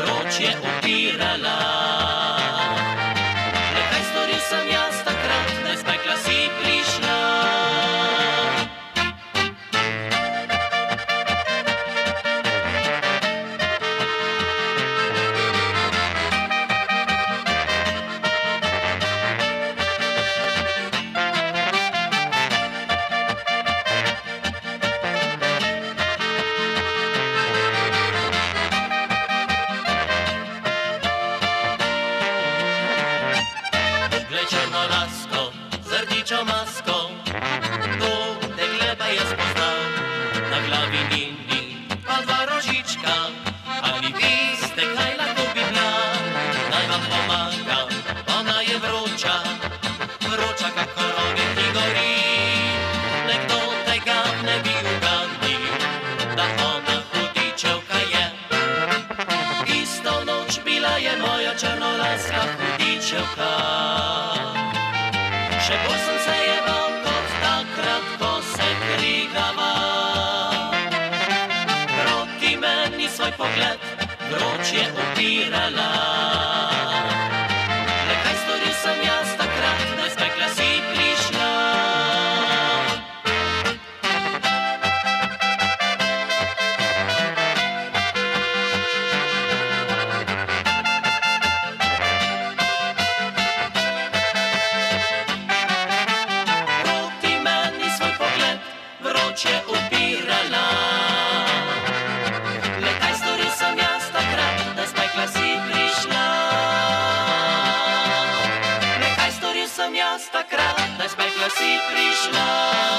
vroče upirala. Le kaj storil sem jaz takrat, da iz pekla si prišla? Črno lasko, z rdečo masko, to dekle pa je spoznal. Na glavi ni pa dva rožička, ali vi ste kaj lahko bi bila? Naj vam pomagam, ona je vroča, vroča kakor ogenj, ki gori. Nekdo tega ne bi uganil, da ona hudičevka je. Isto noč bila je moja črnolaska hudičevka. Še bolj sem se jeval kot takrat, ko se krigava. Proti meni svoj pogled vroče upirala. Le kaj storil sem jaz takrat, da iz pekla si prišla? Vroče upirala. Le kaj storil sem jaz takrat, da iz pekla si prišla? Le kaj storil sem jaz takrat, da iz pekla si prišla?